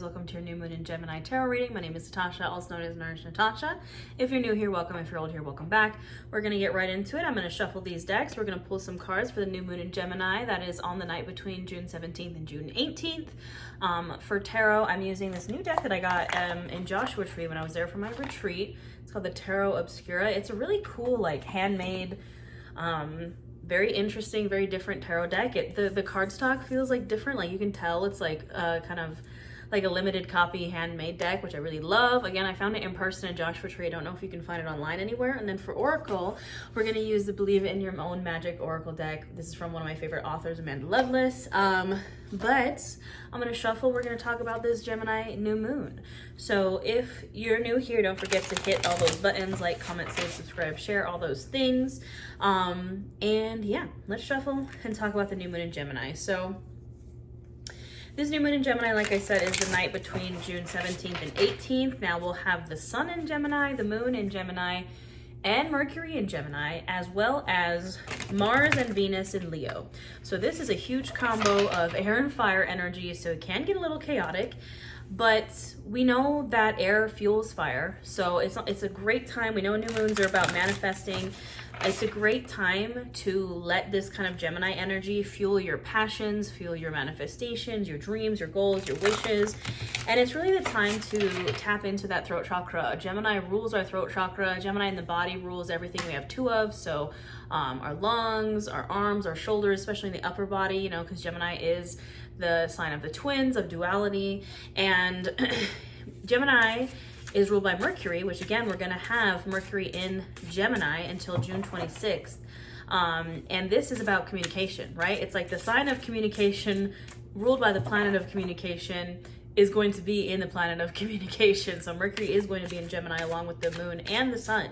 welcome to your new moon in Gemini tarot reading. My name is Natasha, also known as Nourish Natasha. If you're new here, welcome. If you're old here, welcome back. We're going to get right into it. I'm going to shuffle these decks. We're going to pull some cards for the new moon in Gemini that is on the night between June 17th and June 18th. For tarot, I'm using this new deck that I got in Joshua Tree when I was there for my retreat. It's called the Tarot Obscura. It's a really cool, like, handmade, very interesting, very different tarot deck. The cardstock feels like different. Like, you can tell it's like kind of like a limited copy handmade deck, which I really love. Again, I found it in person in Joshua Tree. I don't know if you can find it online anywhere. And then for Oracle, we're going to use the Believe in Your Own Magic Oracle deck. This is from one of my favorite authors, Amanda Lovelace. But I'm going to shuffle. We're going to talk about this Gemini new moon. So if you're new here, don't forget to hit all those buttons, like, comment, save, subscribe, share, all those things. And yeah, let's shuffle and talk about the new moon in Gemini. So this new moon in Gemini, like I said, is the night between June 17th and 18th. Now we'll have the sun in Gemini, the moon in Gemini, and Mercury in Gemini, as well as Mars and Venus in Leo. So this is a huge combo of air and fire energy, so it can get a little chaotic, but we know that air fuels fire. So it's a great time. We know new moons are about manifesting. It's a great time to let this kind of Gemini energy fuel your passions, fuel your manifestations, your dreams, your goals, your wishes. And it's really the time to tap into that throat chakra. Gemini rules our throat chakra. Gemini in the body rules everything we have two of. So our lungs, our arms, our shoulders, especially in the upper body, you know, because Gemini is the sign of the twins, of duality. And Gemini is ruled by Mercury, which again, we're going to have Mercury in Gemini until June 26th. And this is about communication, right? It's like the sign of communication ruled by the planet of communication is going to be in the planet of communication. So Mercury is going to be in Gemini along with the moon and the sun.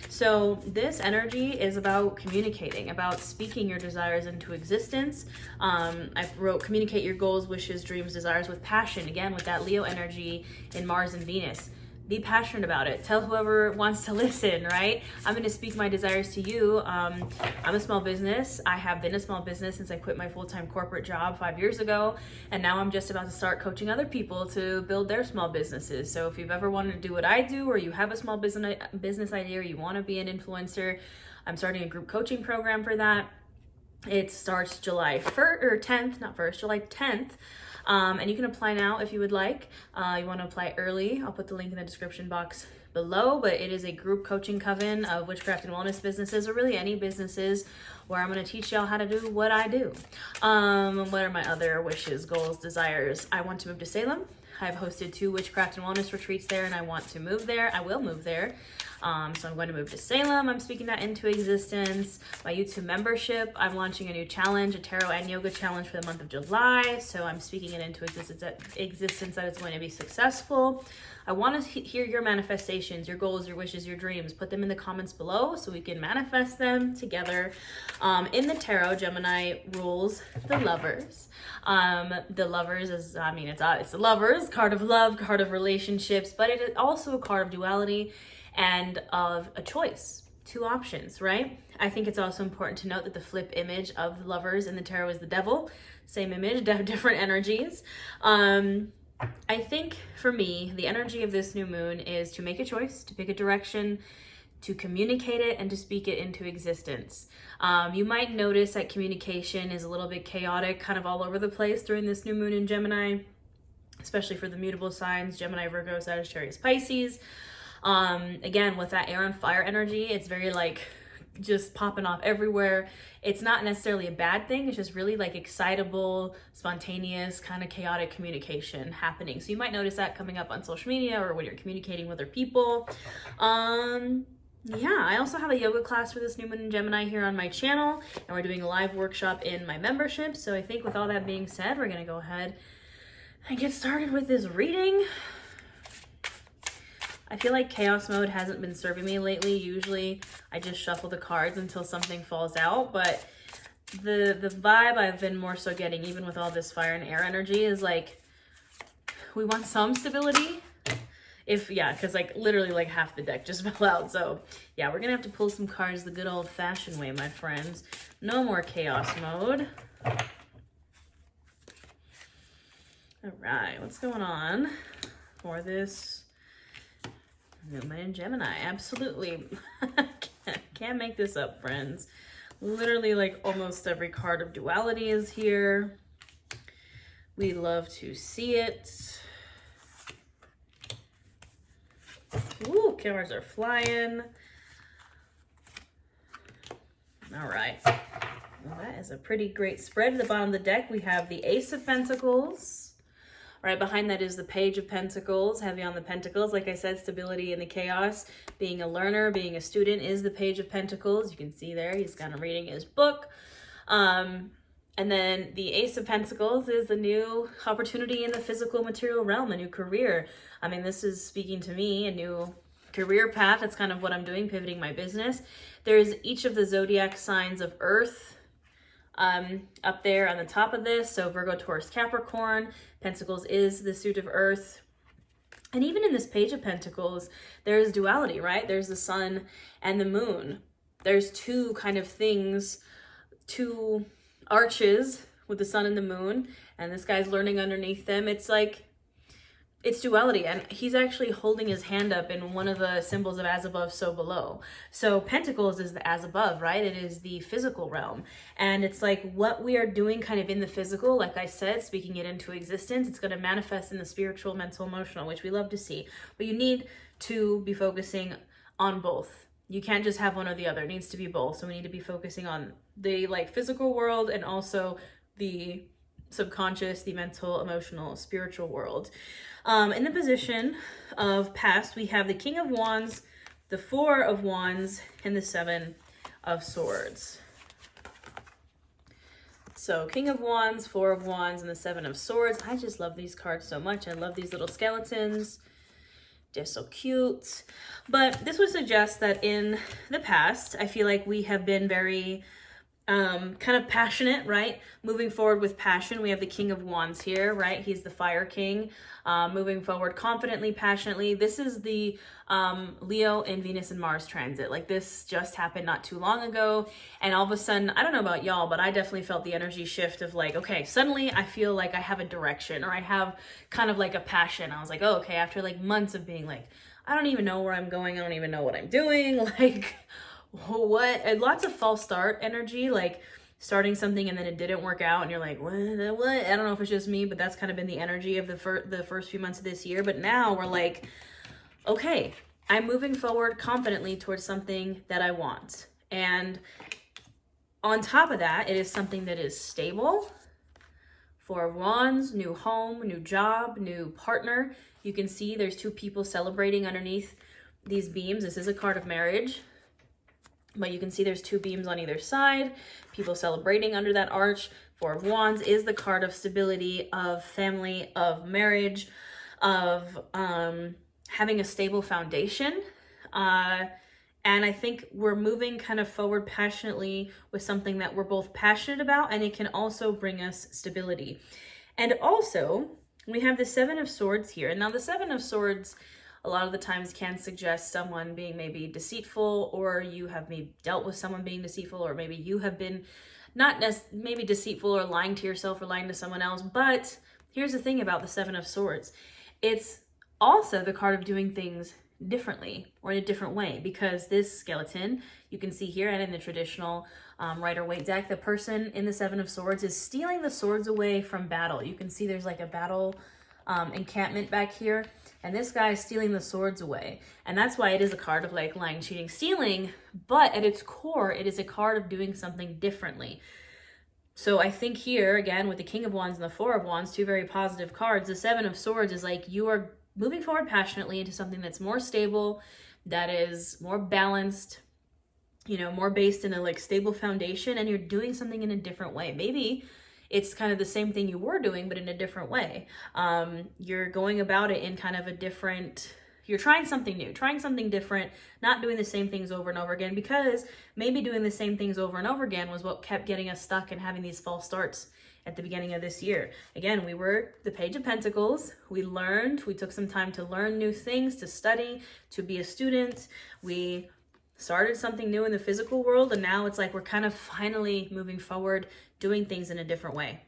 So this energy is about communicating, about speaking your desires into existence. I wrote communicate your goals, wishes, dreams, desires with passion. Again, with that Leo energy in Mars and Venus. Be passionate about it. Tell whoever wants to listen, right? I'm going to speak my desires to you. I'm a small business. I have been a small business since I quit my full-time corporate job 5 years ago. And now I'm just about to start coaching other people to build their small businesses. So if you've ever wanted to do what I do, or you have a small business idea, or you want to be an influencer, I'm starting a group coaching program for that. It starts July 1st or 10th, not 1st, July 10th. And you can apply now if you would like. You want to apply early, I'll put the link in the description box below, but it is a group coaching coven of witchcraft and wellness businesses, or really any businesses, where I'm going to teach y'all how to do what I do. What are my other wishes, goals, desires? I want to move to Salem. I've hosted 2 witchcraft and wellness retreats there, and I want to move there. I will move there. So I'm going to move to Salem. I'm speaking that into existence. My YouTube membership, I'm launching a new challenge, a tarot and yoga challenge for the month of July. So I'm speaking it into existence that it's going to be successful. I want to hear your manifestations, your goals, your wishes, your dreams. Put them in the comments below so we can manifest them together. In the tarot, Gemini rules the Lovers. The Lovers is, it's the Lovers, card of love, card of relationships, but it is also a card of duality and of a choice, 2 options, right? I think it's also important to note that the flip image of the Lovers in the tarot is the Devil. Same image, different energies. I think for me, the energy of this new moon is to make a choice, to pick a direction, to communicate it, and to speak it into existence. You might notice that communication is a little bit chaotic, kind of all over the place during this new moon in Gemini, especially for the mutable signs, Gemini, Virgo, Sagittarius, Pisces. Again, with that air and fire energy, it's very like just popping off everywhere. It's not necessarily a bad thing. It's just really like excitable, spontaneous, kind of chaotic communication happening. So you might notice that coming up on social media or when you're communicating with other people. Yeah, I also have a yoga class for this new moon in Gemini here on my channel, and we're doing a live workshop in my membership. So I think with all that being said, we're going to go ahead and get started with this reading. I feel like chaos mode hasn't been serving me lately. Usually I just shuffle the cards until something falls out, but the vibe I've been more so getting, even with all this fire and air energy, is like we want some stability. Because like literally like half the deck just fell out. So yeah, we're gonna have to pull some cards the good old fashioned way, my friends. No more chaos mode. All right, what's going on for this new moon in Gemini? Absolutely. Can't make this up, friends. Literally, like, almost every card of duality is here. We love to see it. Ooh, cameras are flying. All right. Well, that is a pretty great spread. At the bottom of the deck, we have the Ace of Pentacles. Right behind that is the Page of Pentacles, heavy on the pentacles. Like I said, stability in the chaos. Being a learner, being a student is the Page of Pentacles. You can see there, he's kind of reading his book. And then the Ace of Pentacles is a new opportunity in the physical material realm, a new career. I mean, this is speaking to me, a new career path. That's kind of what I'm doing, pivoting my business. There's each of the zodiac signs of Earth up there on the top of this. So Virgo, Taurus, Capricorn. Pentacles is the suit of Earth. And even in this Page of Pentacles, there's duality, right? There's the sun and the moon. There's two kind of things, two arches with the sun and the moon, and this guy's learning underneath them. It's like, it's duality, and he's actually holding his hand up in one of the symbols of as above, so below. So Pentacles is the as above, right? It is the physical realm. And it's like what we are doing kind of in the physical, like I said, speaking it into existence, it's going to manifest in the spiritual, mental, emotional, which we love to see. But you need to be focusing on both. You can't just have one or the other. It needs to be both. So we need to be focusing on the like physical world and also the subconscious, the mental, emotional, spiritual world. In the position of past, we have the King of Wands, the Four of Wands, and the Seven of Swords. So King of Wands, Four of Wands, and the Seven of Swords. I just love these cards so much. I love these little skeletons. They're so cute. But this would suggest that in the past, I feel like we have been very kind of passionate, right? Moving forward with passion. We have the King of Wands here, right? He's the Fire King. Moving forward confidently, passionately. This is the Leo and Venus and Mars transit. Like this just happened not too long ago. And all of a sudden, I don't know about y'all, but I definitely felt the energy shift of like, okay, suddenly I feel like I have a direction, or I have kind of like a passion. I was like, oh, okay, after like months of being like, I don't even know where I'm going. I don't even know what I'm doing. Like, what? And lots of false start energy, like starting something and then it didn't work out and you're like, what? I don't know if it's just me, but that's kind of been the energy of the first few months of this year. But now we're like, okay, I'm moving forward confidently towards something that I want. And on top of that, it is something that is stable. Four of Wands, new home, new job, new partner. You can see there's two people celebrating underneath these beams. This is a card of marriage. But you can see there's two beams on either side, people celebrating under that arch. Four of Wands is the card of stability, of family, of marriage, of having a stable foundation. And I think we're moving kind of forward passionately with something that we're both passionate about, and it can also bring us stability. And also, we have the Seven of Swords here. And now the Seven of Swords a lot of the times can suggest someone being maybe deceitful, or you have maybe dealt with someone being deceitful, or maybe you have been not maybe deceitful or lying to yourself or lying to someone else. But here's the thing about the Seven of Swords. It's also the card of doing things differently or in a different way, because this skeleton, you can see here and in the traditional Rider-Waite deck, the person in the Seven of Swords is stealing the swords away from battle. You can see there's like a battle encampment back here, and this guy is stealing the swords away. And that's why it is a card of like lying, cheating, stealing, but at its core, it is a card of doing something differently. So I think here, again, with the King of Wands and the Four of Wands, two very positive cards, the Seven of Swords is like you are moving forward passionately into something that's more stable, that is more balanced, you know, more based in a like stable foundation, and you're doing something in a different way. Maybe it's kind of the same thing you were doing, but in a different way. You're going about it in kind of a different, you're trying something new, trying something different, not doing the same things over and over again, because maybe doing the same things over and over again was what kept getting us stuck and having these false starts at the beginning of this year. Again, we were the Page of Pentacles. We learned, we took some time to learn new things, to study, to be a student. We started something new in the physical world, and now it's like we're kind of finally moving forward, doing things in a different way.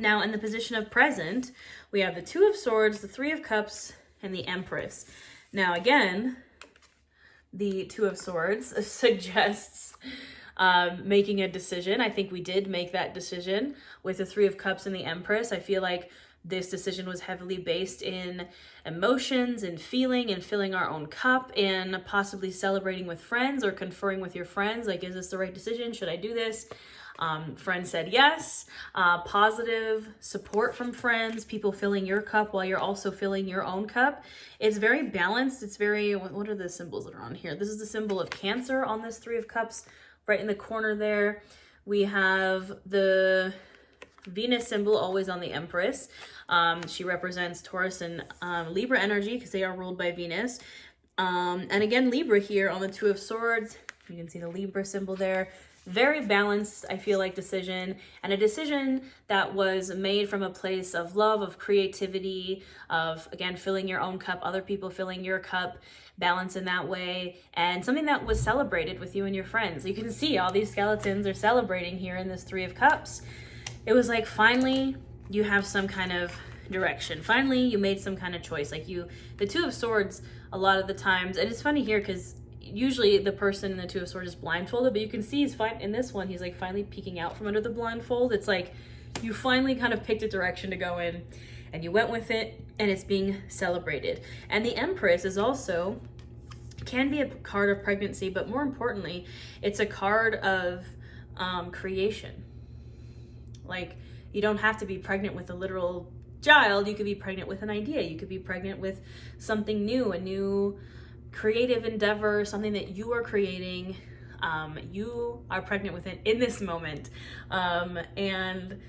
Now in the position of present, we have the Two of Swords, the Three of Cups, and the Empress. Now again, the Two of Swords suggests making a decision. I think we did make that decision with the Three of Cups and the Empress. I feel like this decision was heavily based in emotions and feeling and filling our own cup and possibly celebrating with friends or conferring with your friends. Like, is this the right decision? Should I do this? Friends said yes. Positive support from friends, people filling your cup while you're also filling your own cup. It's very balanced. It's very, what are the symbols that are on here? This is the symbol of Cancer on this Three of Cups right in the corner there. We have the Venus symbol always on the Empress. She represents Taurus and Libra energy because they are ruled by Venus. And again, Libra here on the Two of Swords. You can see the Libra symbol there. Very balanced, I feel like, decision, and a decision that was made from a place of love, of creativity, of, again, filling your own cup, other people filling your cup, balance in that way, and something that was celebrated with you and your friends. You can see all these skeletons are celebrating here in this Three of Cups. It was like, finally, you have some kind of direction. Finally, you made some kind of choice. Like the Two of Swords, a lot of the times, and it's funny here because usually the person in the Two of Swords is blindfolded, but you can see he's fine in this one. He's like finally peeking out from under the blindfold. It's like you finally kind of picked a direction to go in and you went with it, and it's being celebrated. And the Empress is also, can be a card of pregnancy, but more importantly, it's a card of creation. Like, you don't have to be pregnant with a literal child. You could be pregnant with an idea. You could be pregnant with something new, a new creative endeavor, something that you are creating. You are pregnant with it in this moment. And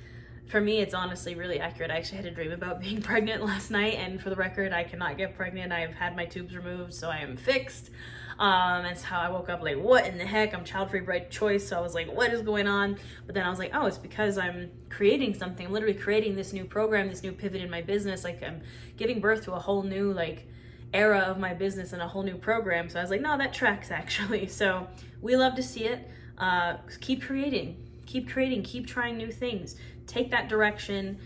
for me, it's honestly really accurate. I actually had a dream about being pregnant last night, and for the record, I cannot get pregnant. I've had my tubes removed, so I am fixed. That's how I woke up, like, what in the heck? I'm child-free by choice, so I was like, what is going on? But then I was like, oh, it's because I'm creating something. I'm literally creating this new program, this new pivot in my business. Like, I'm giving birth to a whole new, like, era of my business and a whole new program. So I was like, no, that tracks actually. So we love to see it. Keep creating, keep trying new things. Take that direction,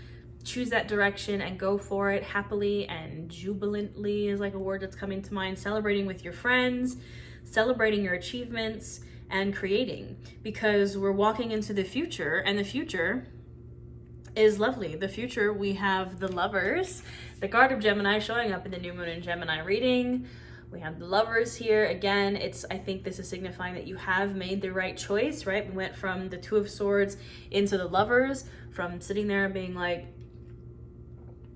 choose that direction, and go for it happily and jubilantly is like a word that's coming to mind. Celebrating with your friends, celebrating your achievements, and creating, because we're walking into the future, and the future is lovely. The future, we have the Lovers, the card of Gemini showing up in the new moon in Gemini reading. We have the Lovers here. Again, I think this is signifying that you have made the right choice, right? We went from the Two of Swords into the Lovers, from sitting there being like,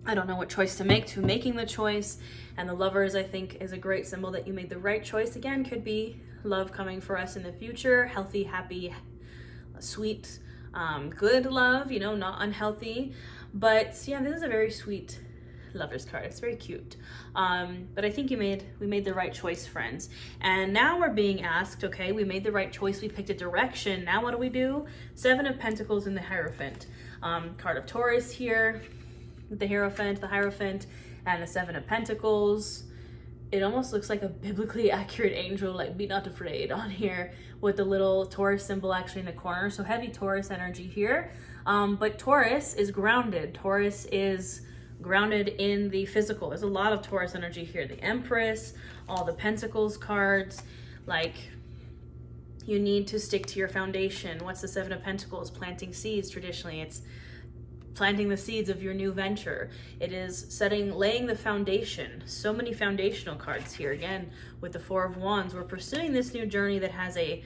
I don't know what choice to make, to making the choice. And the Lovers, I think, is a great symbol that you made the right choice. Again, could be love coming for us in the future, healthy, happy, sweet, good love, you know, not unhealthy. But yeah, this is a very sweet Lovers card. It's very cute. But I think we made the right choice, friends. And now we're being asked, okay, we made the right choice, we picked a direction. Now what do we do? Seven of Pentacles in the Hierophant. Card of Taurus here, the Hierophant, and the Seven of Pentacles. It almost looks like a biblically accurate angel, like be not afraid on here, with the little Taurus symbol actually in the corner. So heavy Taurus energy here. But Taurus is grounded. Taurus is grounded in the physical. There's a lot of Taurus energy here. The Empress, all the Pentacles cards, like you need to stick to your foundation. What's the Seven of Pentacles? Planting seeds. Traditionally, it's planting the seeds of your new venture. It is laying the foundation. So many foundational cards here. Again, with the Four of Wands, we're pursuing this new journey that has a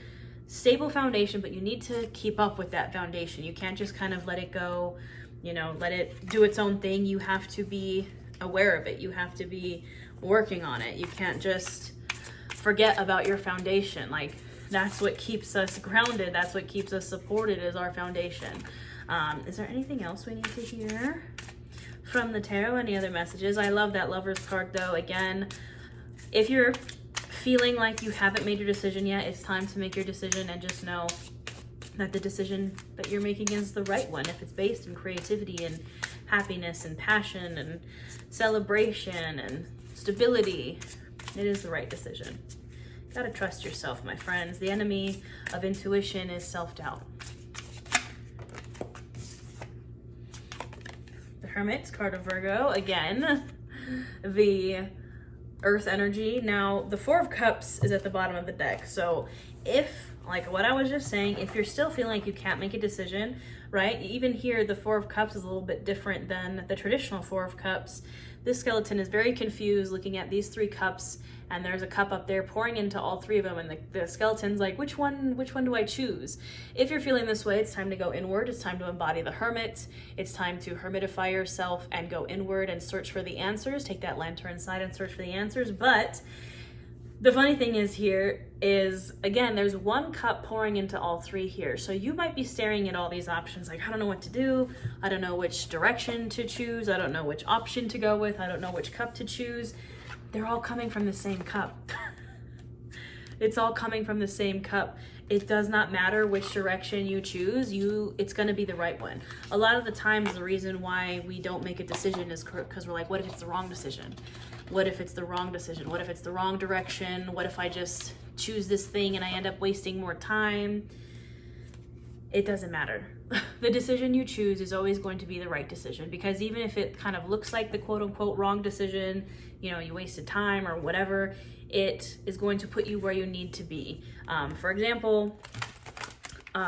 stable foundation, but you need to keep up with that foundation. You can't just kind of let it go, you know, let it do its own thing. You have to be aware of it. You have to be working on it. You can't just forget about your foundation. Like, that's what keeps us grounded. That's what keeps us supported, is our foundation. Is there anything else we need to hear from the tarot? Any other messages? I love that Lovers card though. Again, if you're feeling like you haven't made your decision yet, it's time to make your decision, and just know that the decision that you're making is the right one. If it's based in creativity and happiness and passion and celebration and stability, it is the right decision. You gotta trust yourself, my friends. The enemy of intuition is self-doubt. Hermit, card of Virgo. Again, the Earth energy. Now, the Four of Cups is at the bottom of the deck. So if, like what I was just saying, if you're still feeling like you can't make a decision, right? Even here, the Four of Cups is a little bit different than the traditional Four of Cups. This skeleton is very confused looking at these 3 cups, and there's a cup up there pouring into all 3 of them, and the skeleton's like, which one do I choose? If you're feeling this way, it's time to go inward. It's time to embody the hermit. It's time to hermitify yourself and go inward and search for the answers. Take that lantern inside and search for the answers. But the funny thing is here is, again, there's 1 cup pouring into all 3 here. So you might be staring at all these options like, I don't know what to do. I don't know which direction to choose. I don't know which option to go with. I don't know which cup to choose. They're all coming from the same cup. It's all coming from the same cup. It does not matter which direction you choose. It's going to be the right one. A lot of the times, the reason why we don't make a decision is because we're like, what if it's the wrong decision? What if it's the wrong decision? What if it's the wrong direction? What if I just choose this thing and I end up wasting more time? It doesn't matter. The decision you choose is always going to be the right decision, because even if it kind of looks like the quote unquote wrong decision, you know, you wasted time or whatever, it is going to put you where you need to be. For example, when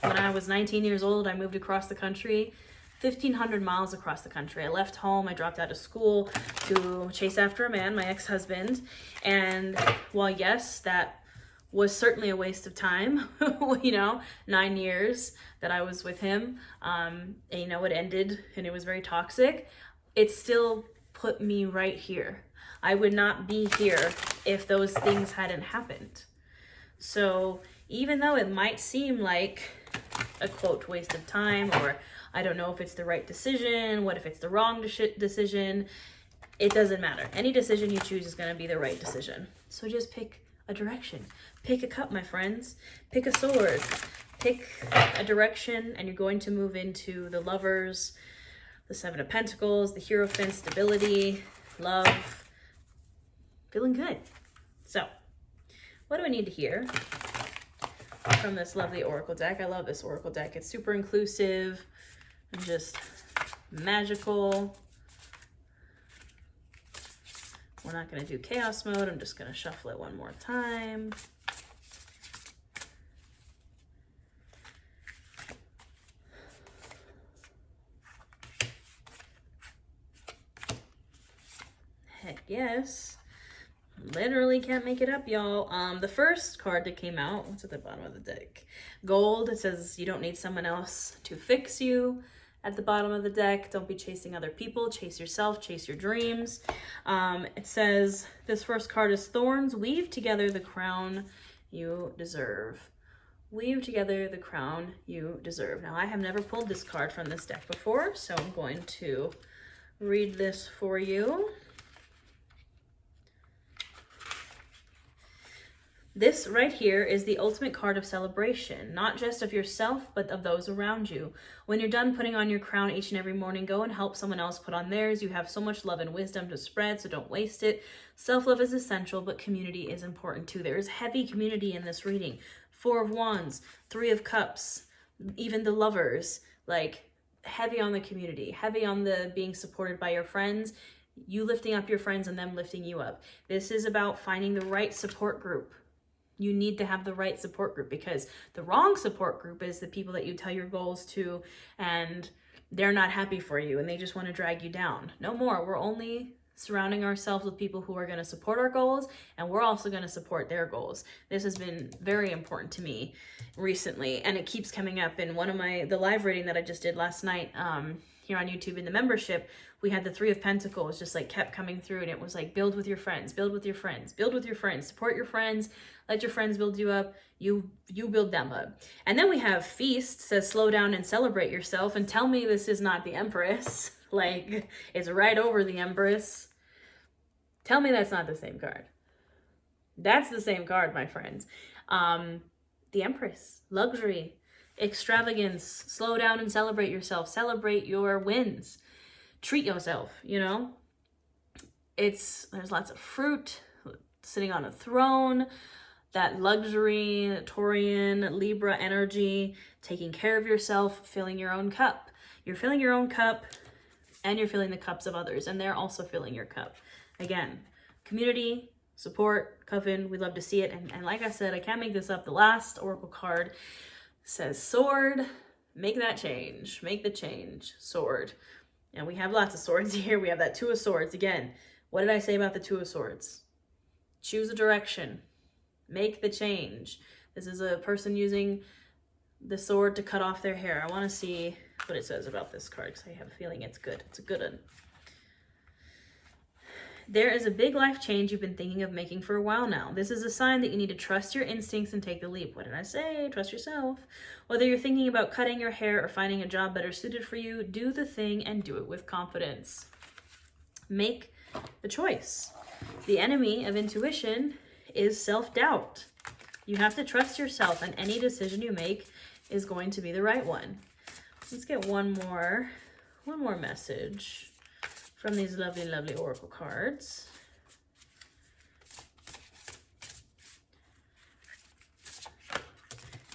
I was 19 years old, I moved across the country, 1,500 miles across the country. I left home, I dropped out of school to chase after a man, my ex-husband. And while yes, that was certainly a waste of time, you know, 9 years that I was with him, and you know, it ended and it was very toxic. It still put me right here. I would not be here if those things hadn't happened. So even though it might seem like a quote waste of time, or I don't know if it's the right decision, what if it's the wrong decision, it doesn't matter. Any decision you choose is going to be the right decision. So just pick a direction. Pick a cup, my friends. Pick a sword. Pick a direction, and you're going to move into the Lovers, the Seven of Pentacles, the Hierophant, stability, love, feeling good. So what do I need to hear from this lovely oracle deck? I love this oracle deck. It's super inclusive and just magical. We're not going to do chaos mode. I'm just going to shuffle it one more time. Heck yes. Literally can't make it up, y'all. The first card that came out, what's at the bottom of the deck? Gold. It says you don't need someone else to fix you. At the bottom of the deck, don't be chasing other people. Chase yourself, chase your dreams. It says this first card is Thorns. Weave together the crown you deserve. Weave together the crown you deserve. Now, I have never pulled this card from this deck before, so I'm going to read this for you. This right here is the ultimate card of celebration, not just of yourself, but of those around you. When you're done putting on your crown each and every morning, go and help someone else put on theirs. You have so much love and wisdom to spread, so don't waste it. Self-love is essential, but community is important too. There is heavy community in this reading. 4 of Wands, 3 of Cups, even the Lovers, like heavy on the community, heavy on the being supported by your friends, you lifting up your friends and them lifting you up. This is about finding the right support group. You need to have the right support group, because the wrong support group is the people that you tell your goals to and they're not happy for you and they just want to drag you down. No more. We're only surrounding ourselves with people who are going to support our goals, and we're also going to support their goals. This has been very important to me recently, and it keeps coming up in one of the live reading that I just did last night here on YouTube in the membership. We had the 3 of Pentacles just like kept coming through, and it was like, build with your friends, build with your friends, build with your friends, support your friends, let your friends build you up, you build them up. And then we have Feast, says slow down and celebrate yourself, and tell me this is not the Empress. Like, it's right over the Empress. Tell me that's not the same card. That's the same card, my friends. The Empress, luxury, extravagance, slow down and celebrate yourself, celebrate your wins, treat yourself, you know. There's lots of fruit, sitting on a throne, that luxury, Taurian, Libra energy, taking care of yourself, filling your own cup. You're filling your own cup and you're filling the cups of others, and they're also filling your cup. Again, community, support, coven, we love to see it. And like I said, I can't make this up. The last oracle card says sword. Make that change. Make the change. Sword. And we have lots of swords here. We have that Two of Swords. Again, what did I say about the Two of Swords? Choose a direction. Make the change. This is a person using the sword to cut off their hair. I want to see what it says about this card because I have a feeling it's good. It's a good one. There is a big life change you've been thinking of making for a while now. This is a sign that you need to trust your instincts and take the leap. What did I say? Trust yourself. Whether you're thinking about cutting your hair or finding a job better suited for you, do the thing and do it with confidence. Make the choice. The enemy of intuition is self-doubt. You have to trust yourself, and any decision you make is going to be the right one. Let's get one more message from these lovely, lovely oracle cards.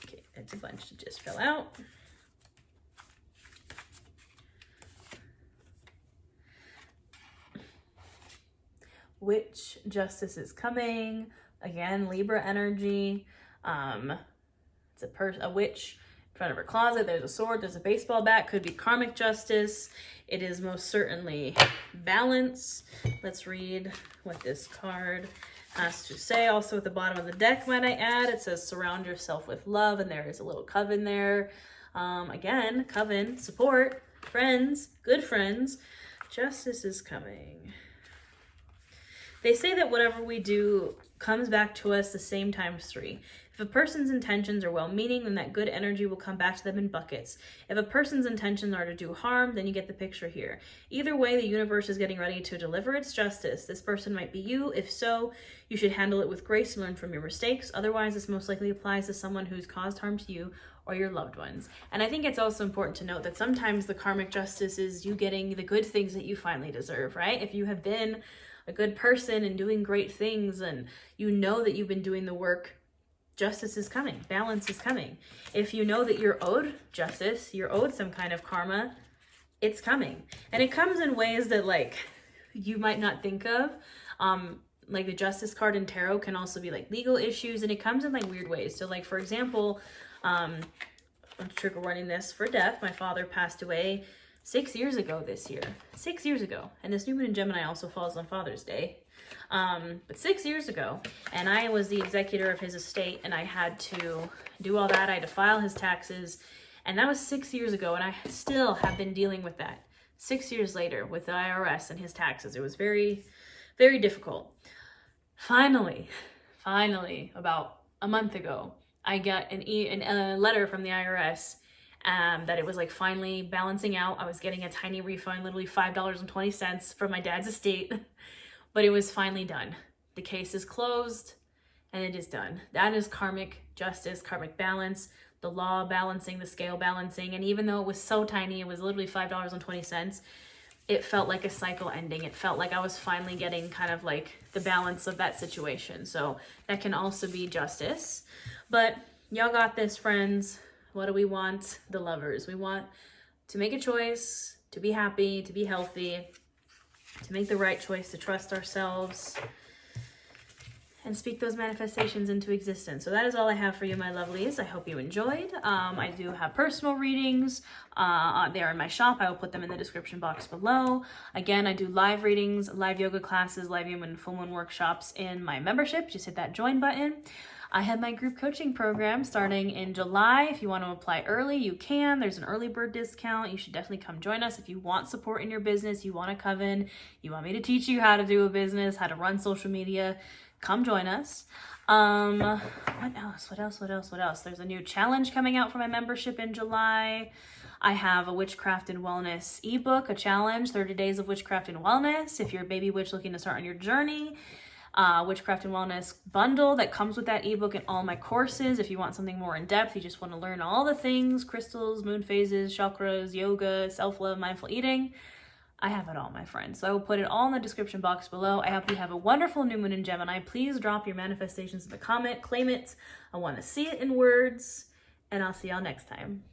Okay, that's a bunch that just fell out. Witch, justice is coming. Again, Libra energy. It's a witch in front of her closet. There's a sword, there's a baseball bat. Could be karmic justice. It is most certainly balance. Let's read what this card has to say. Also at the bottom of the deck, might I add, it says surround yourself with love, and there is a little coven there. Again, coven, support, friends, good friends. Justice is coming. They say that whatever we do comes back to us the same times 3. If a person's intentions are well-meaning, then that good energy will come back to them in buckets. If a person's intentions are to do harm, then you get the picture here. Either way, the universe is getting ready to deliver its justice. This person might be you. If so, you should handle it with grace and learn from your mistakes. Otherwise, this most likely applies to someone who's caused harm to you or your loved ones. And I think it's also important to note that sometimes the karmic justice is you getting the good things that you finally deserve, right? If you have been a good person and doing great things and you know that you've been doing the work, justice is coming, balance is coming. If you know that you're owed justice, you're owed some kind of karma, it's coming. And it comes in ways that like you might not think of. Like the justice card in tarot can also be like legal issues, and it comes in like weird ways. So like, for example, I'm trigger warning this for death. My father passed away 6 years ago this year. 6 years ago. And this new moon in Gemini also falls on Father's Day. But 6 years ago, and I was the executor of his estate, and I had to do all that. I had to file his taxes, and that was 6 years ago, and I still have been dealing with that 6 years later with the IRS and his taxes. It was very, very difficult. Finally, about a month ago, I got a letter from the IRS that it was like finally balancing out. I was getting a tiny refund, literally $5.20 from my dad's estate, but it was finally done. The case is closed and it is done. That is karmic justice, karmic balance, the law balancing, the scale balancing. And even though it was so tiny, it was literally $5.20, it felt like a cycle ending. It felt like I was finally getting kind of like the balance of that situation. So that can also be justice. But y'all got this, friends. What do we want? The lovers. We want to make a choice, to be happy, to be healthy, to make the right choice, to trust ourselves, and speak those manifestations into existence. So that is all I have for you, my lovelies. I hope you enjoyed. I do have personal readings. They are in my shop. I will put them in the description box below. Again, I do live readings, live yoga classes, live human full moon workshops in my membership. Just hit that join button. I have my group coaching program starting in July. If you want to apply early, you can. There's an early bird discount. You should definitely come join us. If you want support in your business, you want a coven, you want me to teach you how to do a business, how to run social media, come join us. What else? There's a new challenge coming out for my membership in July. I have a witchcraft and wellness ebook, a challenge, 30 days of witchcraft and wellness. If you're a baby witch looking to start on your journey, witchcraft and wellness bundle that comes with that ebook and all my courses. If you want something more in depth, you just want to learn all the things, crystals, moon phases, chakras, yoga, self-love, mindful eating, I have it all, my friends. So I will put it all in the description box below. I hope you have a wonderful new moon in Gemini. Please drop your manifestations in the comment, claim it. I want to see it in words, and I'll see y'all next time.